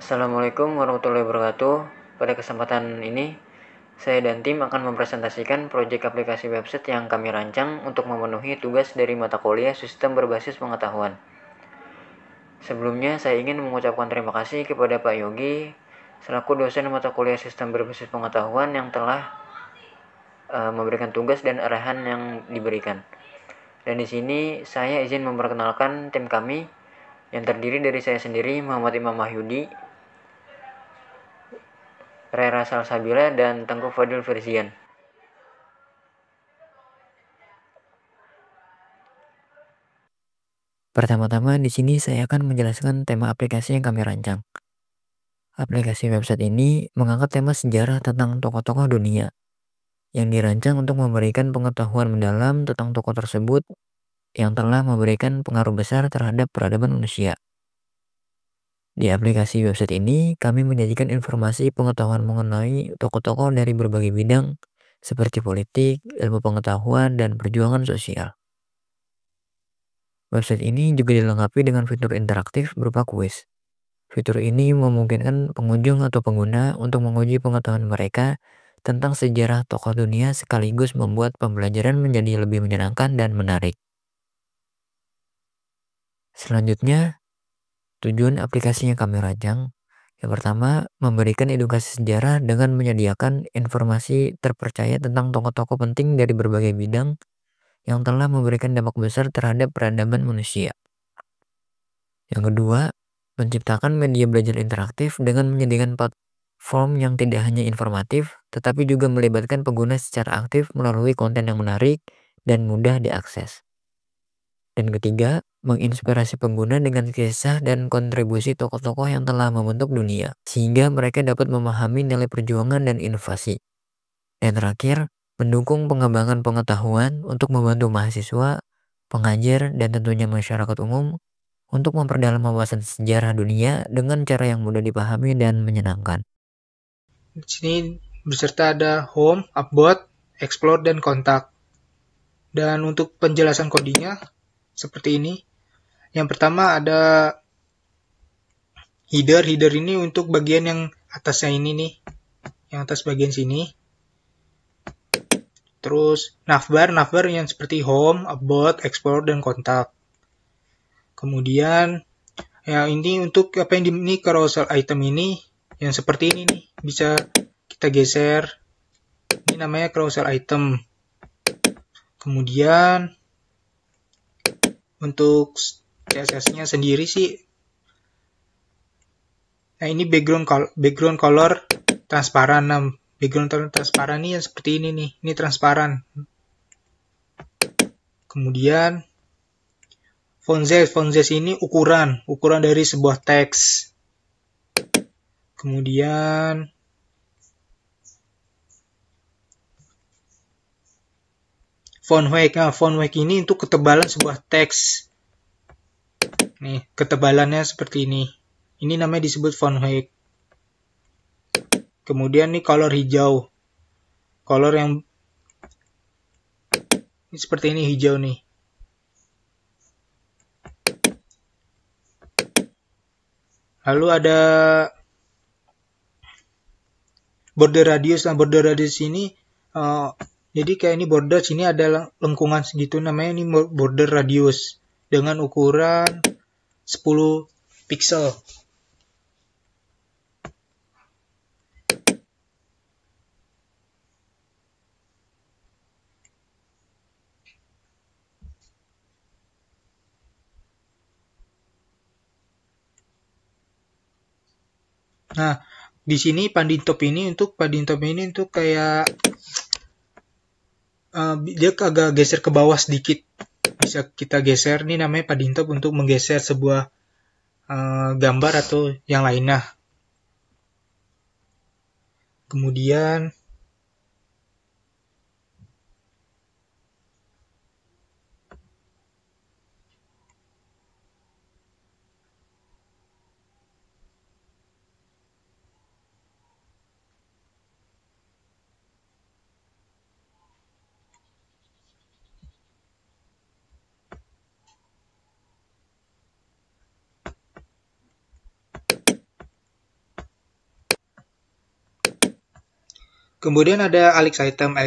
Assalamualaikum warahmatullahi wabarakatuh. Pada kesempatan ini, saya dan tim akan mempresentasikan proyek aplikasi website yang kami rancang untuk memenuhi tugas dari mata kuliah Sistem Berbasis Pengetahuan. Sebelumnya, saya ingin mengucapkan terima kasih kepada Pak Yogi selaku dosen mata kuliah Sistem Berbasis Pengetahuan yang telah memberikan tugas dan arahan yang diberikan. Dan di sini saya izin memperkenalkan tim kami yang terdiri dari saya sendiri, Muhammad Imam Mahyudi, Rera Salsabila, dan Tengku Fadil Firzian. Pertama-tama di sini saya akan menjelaskan tema aplikasi yang kami rancang. Aplikasi website ini mengangkat tema sejarah tentang tokoh-tokoh dunia yang dirancang untuk memberikan pengetahuan mendalam tentang tokoh tersebut yang telah memberikan pengaruh besar terhadap peradaban manusia. Di aplikasi website ini, kami menyajikan informasi pengetahuan mengenai tokoh-tokoh dari berbagai bidang seperti politik, ilmu pengetahuan, dan perjuangan sosial. Website ini juga dilengkapi dengan fitur interaktif berupa kuis. Fitur ini memungkinkan pengunjung atau pengguna untuk menguji pengetahuan mereka tentang sejarah tokoh dunia sekaligus membuat pembelajaran menjadi lebih menyenangkan dan menarik. Selanjutnya, tujuan aplikasi yang kami rancang, yang pertama, memberikan edukasi sejarah dengan menyediakan informasi terpercaya tentang tokoh-tokoh penting dari berbagai bidang yang telah memberikan dampak besar terhadap peradaban manusia. Yang kedua, menciptakan media belajar interaktif dengan menyediakan platform yang tidak hanya informatif, tetapi juga melibatkan pengguna secara aktif melalui konten yang menarik dan mudah diakses. Dan ketiga, menginspirasi pengguna dengan kisah dan kontribusi tokoh-tokoh yang telah membentuk dunia, sehingga mereka dapat memahami nilai perjuangan dan inovasi. Dan terakhir, mendukung pengembangan pengetahuan untuk membantu mahasiswa, pengajar, dan tentunya masyarakat umum untuk memperdalam wawasan sejarah dunia dengan cara yang mudah dipahami dan menyenangkan. Di sini beserta ada home, upvote, explore, dan kontak. Dan untuk penjelasan codingnya seperti ini. Yang pertama ada header. Header ini untuk bagian yang atasnya ini nih. Yang atas bagian sini. Terus navbar. Navbar yang seperti home, upvote, explore, dan kontak. Kemudian yang ini untuk apa yang ini carousel item ini yang seperti ini nih. Bisa kita geser. Ini namanya carousel item. Kemudian untuk CSS-nya sendiri sih, nah ini background color transparan. Nah, background transparan ini yang seperti ini nih, ini transparan. Kemudian font size ini ukuran dari sebuah teks. Kemudian font weight ini untuk ketebalan sebuah teks. Nih, ketebalannya seperti ini. Ini namanya disebut font weight. Kemudian nih color hijau. Color yang ini seperti ini, hijau nih. Lalu ada border radius. Nah, border radius ini jadi kayak ini border, sini ada lengkungan segitu, namanya ini border radius dengan ukuran 10 pixel. Nah, di sini padding top ini untuk kayak dia agak geser ke bawah sedikit. Bisa kita geser, ini namanya padding top untuk menggeser sebuah gambar atau yang lainnya. Kemudian Kemudian ada Alex item.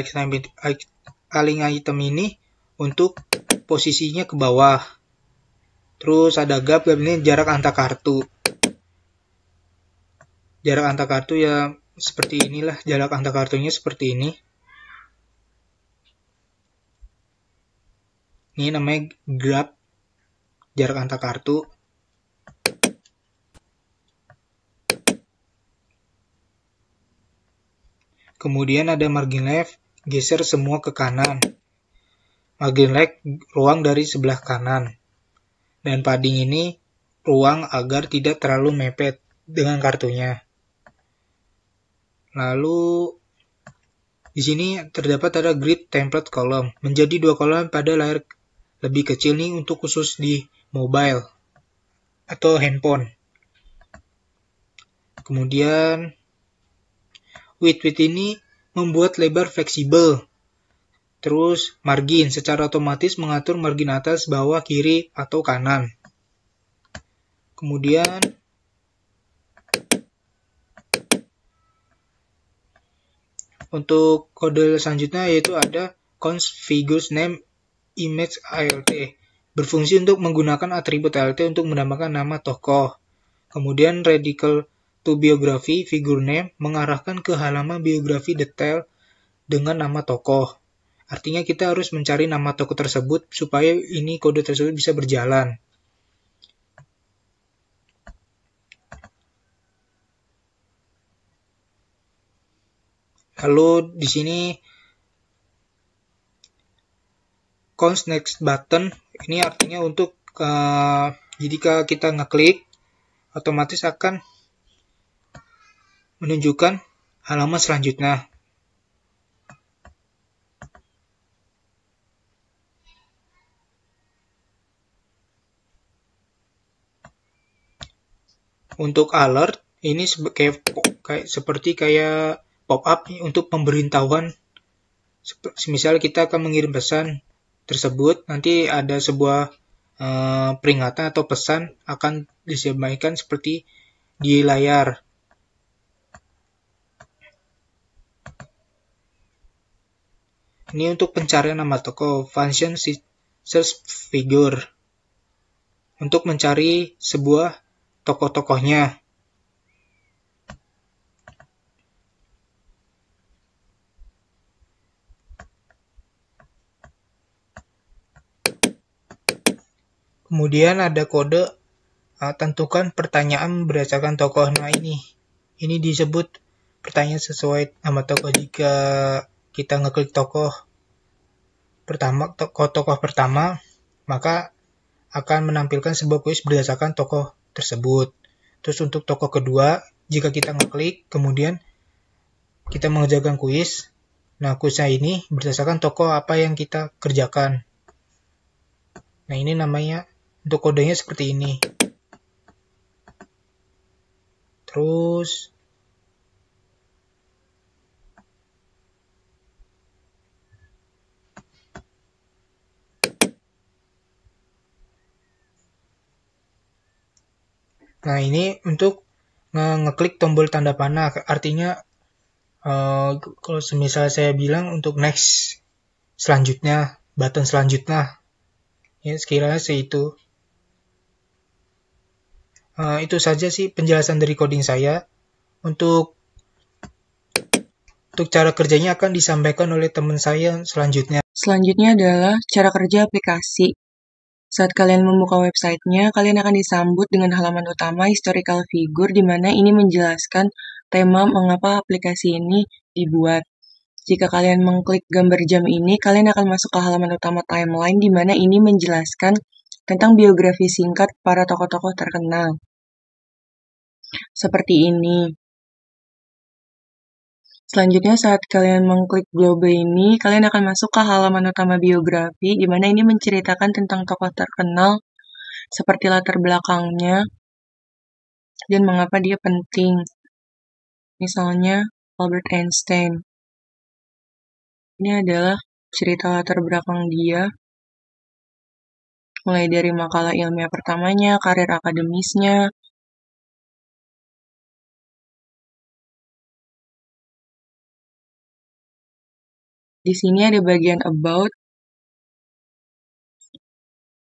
Align item ini untuk posisinya ke bawah. Terus ada gap ini jarak antar kartu. Jarak antar kartu ya seperti inilah, jarak antar kartunya seperti ini. Ini namanya gap, jarak antar kartu. Kemudian ada margin left, geser semua ke kanan. Margin left, ruang dari sebelah kanan. Dan padding ini ruang agar tidak terlalu mepet dengan kartunya. Lalu di sini terdapat ada grid template column, menjadi 2 kolom pada layar lebih kecil nih untuk khusus di mobile atau handphone. Kemudian width ini membuat lebar fleksibel. Terus margin secara otomatis mengatur margin atas, bawah, kiri, atau kanan. Kemudian untuk kode selanjutnya yaitu ada const figures name image ALT. Berfungsi untuk menggunakan atribut ALT untuk menambahkan nama tokoh. Kemudian radical to biography figure name mengarahkan ke halaman biografi detail dengan nama tokoh. Artinya kita harus mencari nama tokoh tersebut supaya ini kode tersebut bisa berjalan. Lalu di sini const next button ini artinya untuk jika kita ngeklik otomatis akan menunjukkan halaman selanjutnya. Untuk alert ini seperti kayak pop-up untuk pemberitahuan. Misal kita akan mengirim pesan tersebut, nanti ada sebuah peringatan atau pesan akan disampaikan seperti di layar. Ini untuk pencarian nama tokoh, function search figure, untuk mencari sebuah tokoh-tokohnya. Kemudian ada kode tentukan pertanyaan berdasarkan tokoh. Nah ini disebut pertanyaan sesuai nama tokoh. Jika kita ngeklik tokoh pertama, maka akan menampilkan sebuah kuis berdasarkan tokoh tersebut. Terus untuk tokoh kedua, jika kita ngeklik, kemudian kita mengerjakan kuis. Nah, kuisnya ini berdasarkan tokoh apa yang kita kerjakan. Nah, ini namanya, untuk kodenya seperti ini. Terus nah, ini untuk ngeklik tombol tanda panah. Artinya kalau semisal saya bilang untuk next selanjutnya, button selanjutnya, ya sekiranya itu. Itu saja sih penjelasan dari coding saya. Untuk cara kerjanya akan disampaikan oleh teman saya selanjutnya. Selanjutnya adalah cara kerja aplikasi. Saat kalian membuka websitenya, kalian akan disambut dengan halaman utama historical figure, di mana ini menjelaskan tema mengapa aplikasi ini dibuat. Jika kalian mengklik gambar jam ini, kalian akan masuk ke halaman utama timeline, di mana ini menjelaskan tentang biografi singkat para tokoh-tokoh terkenal. Seperti ini. Selanjutnya, saat kalian mengklik globe ini, kalian akan masuk ke halaman utama biografi, di mana ini menceritakan tentang tokoh terkenal, seperti latar belakangnya, dan mengapa dia penting. Misalnya, Albert Einstein. Ini adalah cerita latar belakang dia, mulai dari makalah ilmiah pertamanya, karir akademisnya, Di sini ada bagian about.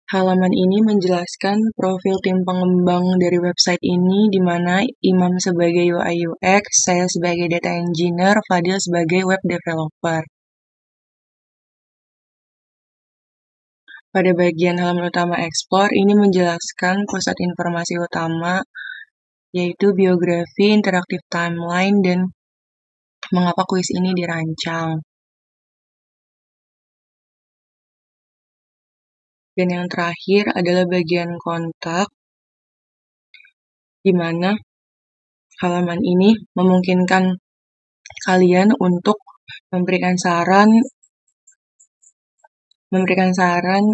Halaman ini menjelaskan profil tim pengembang dari website ini, di mana Imam sebagai UI UX, saya sebagai data engineer, Fadil sebagai web developer. Pada bagian halaman utama Explore, ini menjelaskan pusat informasi utama, yaitu biografi, interaktif timeline, dan mengapa kuis ini dirancang. Dan yang terakhir adalah bagian kontak, di mana halaman ini memungkinkan kalian untuk memberikan saran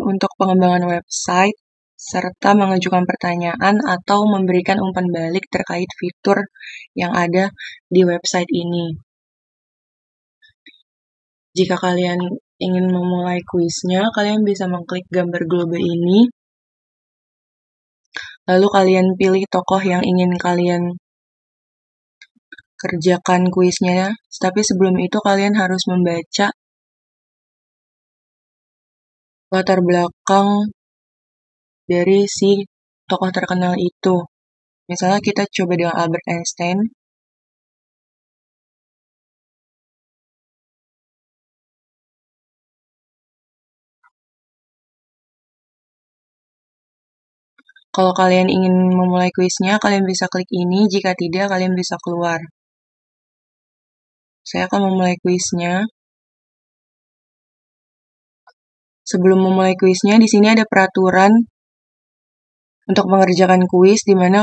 untuk pengembangan website, serta mengajukan pertanyaan atau memberikan umpan balik terkait fitur yang ada di website ini. Jika kalian ingin memulai kuisnya, kalian bisa mengklik gambar globe ini, lalu kalian pilih tokoh yang ingin kalian kerjakan kuisnya, tapi sebelum itu kalian harus membaca latar belakang dari si tokoh terkenal itu. Misalnya kita coba dengan Albert Einstein. Kalau kalian ingin memulai kuisnya, kalian bisa klik ini. Jika tidak, kalian bisa keluar. Saya akan memulai kuisnya. Sebelum memulai kuisnya, di sini ada peraturan untuk mengerjakan kuis, di mana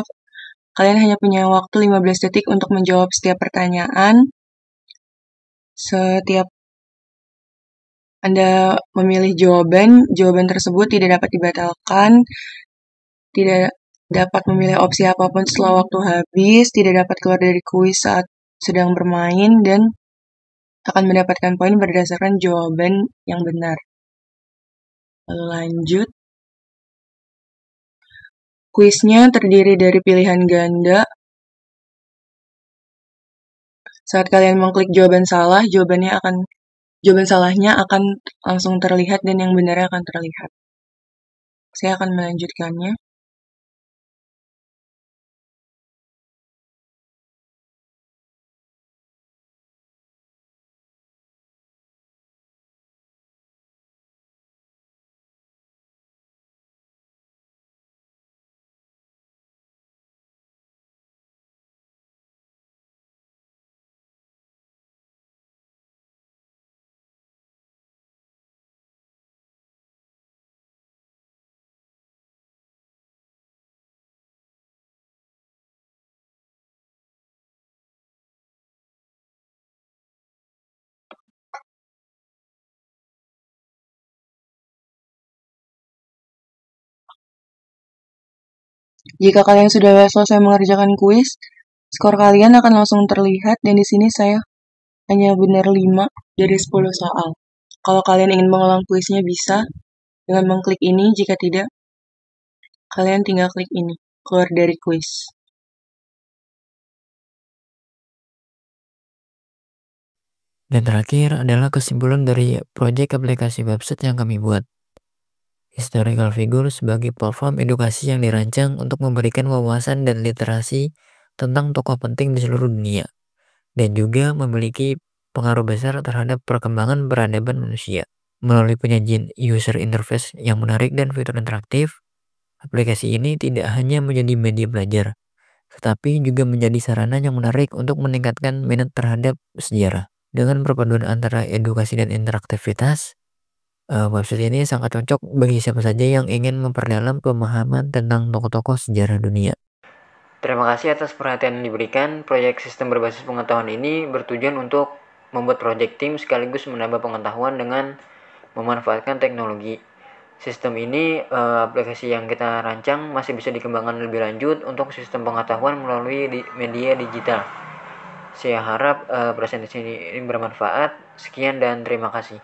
kalian hanya punya waktu 15 detik untuk menjawab setiap pertanyaan. Setiap Anda memilih jawaban tersebut tidak dapat dibatalkan, tidak dapat memilih opsi apapun setelah waktu habis, tidak dapat keluar dari kuis saat sedang bermain, dan akan mendapatkan poin berdasarkan jawaban yang benar. Lalu lanjut. Kuisnya terdiri dari pilihan ganda. Saat kalian mengklik jawaban salah, jawaban salahnya akan langsung terlihat dan yang benarnya akan terlihat. Saya akan melanjutkannya. Jika kalian sudah selesai mengerjakan kuis, skor kalian akan langsung terlihat, dan di sini saya hanya benar 5 dari 10 soal. Kalau kalian ingin mengulang kuisnya bisa dengan mengklik ini, jika tidak, kalian tinggal klik ini, keluar dari kuis. Dan terakhir adalah kesimpulan dari proyek aplikasi website yang kami buat. Historical Figure sebagai platform edukasi yang dirancang untuk memberikan wawasan dan literasi tentang tokoh penting di seluruh dunia, dan juga memiliki pengaruh besar terhadap perkembangan peradaban manusia. Melalui penyajian user interface yang menarik dan fitur interaktif, aplikasi ini tidak hanya menjadi media belajar, tetapi juga menjadi sarana yang menarik untuk meningkatkan minat terhadap sejarah. Dengan perpaduan antara edukasi dan interaktivitas, website ini sangat cocok bagi siapa saja yang ingin memperdalam pemahaman tentang tokoh-tokoh sejarah dunia. Terima kasih atas perhatian yang diberikan. Proyek sistem berbasis pengetahuan ini bertujuan untuk membuat proyek tim sekaligus menambah pengetahuan dengan memanfaatkan teknologi. Sistem ini, aplikasi yang kita rancang masih bisa dikembangkan lebih lanjut untuk sistem pengetahuan melalui media digital. Saya harap presentasi ini bermanfaat. Sekian dan terima kasih.